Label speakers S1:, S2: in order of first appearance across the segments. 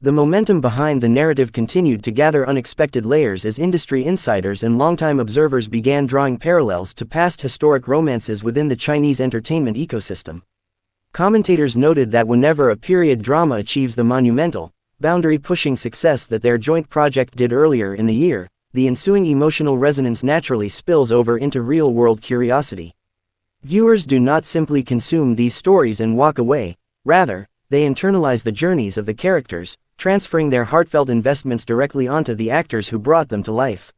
S1: The momentum behind the narrative continued to gather unexpected layers as industry insiders and longtime observers began drawing parallels to past historic romances within the Chinese entertainment ecosystem. Commentators noted that whenever a period drama achieves the monumental, boundary-pushing success that their joint project did earlier in the year, the ensuing emotional resonance naturally spills over into real-world curiosity. Viewers do not simply consume these stories and walk away, rather, they internalize the journeys of the characters, transferring their heartfelt investments directly onto the actors who brought them to life.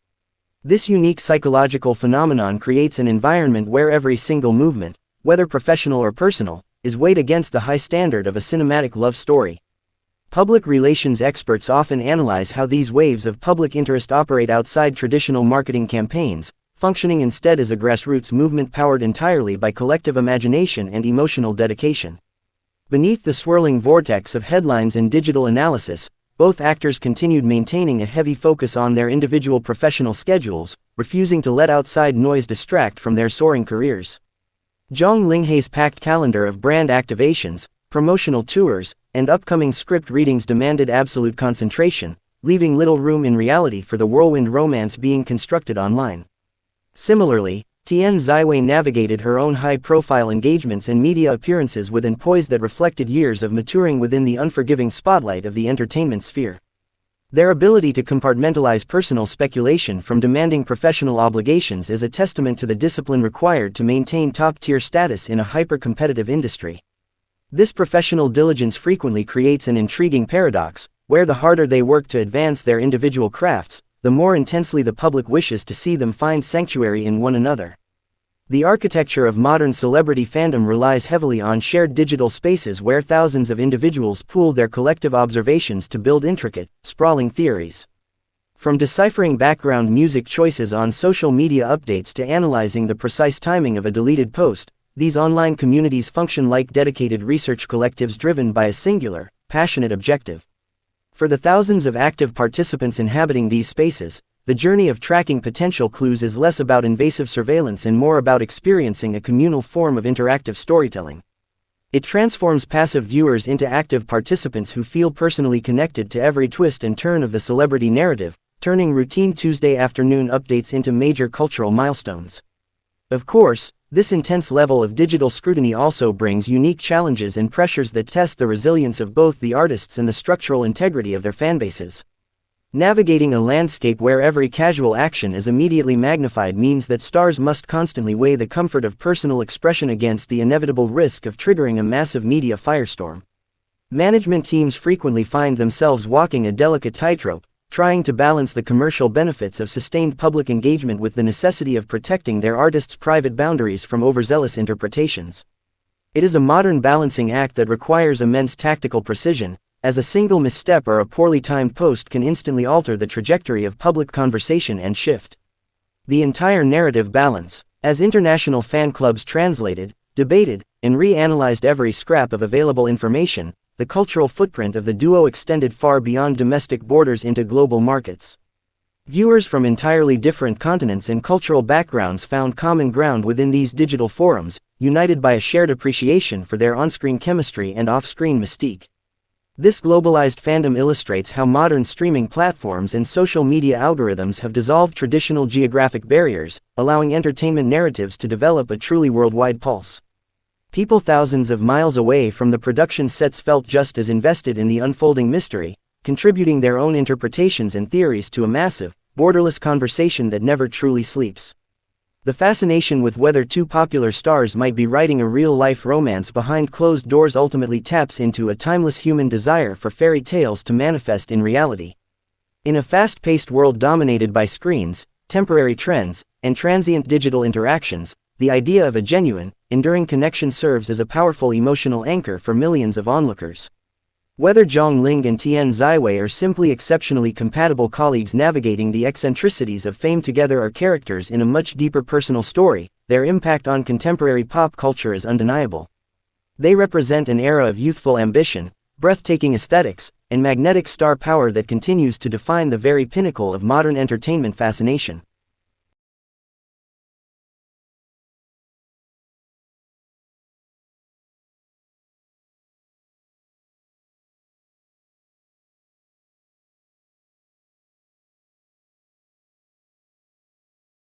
S1: This unique psychological phenomenon creates an environment where every single movement, whether professional or personal, is weighed against the high standard of a cinematic love story. Public relations experts often analyze how these waves of public interest operate outside traditional marketing campaigns, functioning instead as a grassroots movement powered entirely by collective imagination and emotional dedication. Beneath the swirling vortex of headlines and digital analysis, both actors continued maintaining a heavy focus on their individual professional schedules, refusing to let outside noise distract from their soaring careers. Zhang Linghe's packed calendar of brand activations, promotional tours, and upcoming script readings demanded absolute concentration, leaving little room in reality for the whirlwind romance being constructed online. Similarly, Tian Xiwei navigated her own high-profile engagements and media appearances with an poise that reflected years of maturing within the unforgiving spotlight of the entertainment sphere. Their ability to compartmentalize personal speculation from demanding professional obligations is a testament to the discipline required to maintain top-tier status in a hyper-competitive industry. This professional diligence frequently creates an intriguing paradox, where the harder they work to advance their individual crafts, the more intensely the public wishes to see them find sanctuary in one another. The architecture of modern celebrity fandom relies heavily on shared digital spaces where thousands of individuals pool their collective observations to build intricate, sprawling theories. From deciphering background music choices on social media updates to analyzing the precise timing of a deleted post, these online communities function like dedicated research collectives driven by a singular, passionate objective. For the thousands of active participants inhabiting these spaces, the journey of tracking potential clues is less about invasive surveillance and more about experiencing a communal form of interactive storytelling. It transforms passive viewers into active participants who feel personally connected to every twist and turn of the celebrity narrative, turning routine Tuesday afternoon updates into major cultural milestones. Of course, this intense level of digital scrutiny also brings unique challenges and pressures that test the resilience of both the artists and the structural integrity of their fanbases. Navigating a landscape where every casual action is immediately magnified means that stars must constantly weigh the comfort of personal expression against the inevitable risk of triggering a massive media firestorm. Management teams frequently find themselves walking a delicate tightrope, trying to balance the commercial benefits of sustained public engagement with the necessity of protecting their artists' private boundaries from overzealous interpretations. It is a modern balancing act that requires immense tactical precision, as a single misstep or a poorly timed post can instantly alter the trajectory of public conversation and shift the entire narrative balance. As international fan clubs translated, debated, and reanalyzed every scrap of available information, the cultural footprint of the duo extended far beyond domestic borders into global markets. Viewers from entirely different continents and cultural backgrounds found common ground within these digital forums, united by a shared appreciation for their on-screen chemistry and off-screen mystique. This globalized fandom illustrates how modern streaming platforms and social media algorithms have dissolved traditional geographic barriers, allowing entertainment narratives to develop a truly worldwide pulse. People thousands of miles away from the production sets felt just as invested in the unfolding mystery, contributing their own interpretations and theories to a massive, borderless conversation that never truly sleeps. The fascination with whether two popular stars might be writing a real-life romance behind closed doors ultimately taps into a timeless human desire for fairy tales to manifest in reality. In a fast-paced world dominated by screens, temporary trends, and transient digital interactions, the idea of a genuine, enduring connection serves as a powerful emotional anchor for millions of onlookers. Whether Zhang Ling and Tian Xiwei are simply exceptionally compatible colleagues navigating the eccentricities of fame together or characters in a much deeper personal story, their impact on contemporary pop culture is undeniable. They represent an era of youthful ambition, breathtaking aesthetics, and magnetic star power that continues to define the very pinnacle of modern entertainment fascination.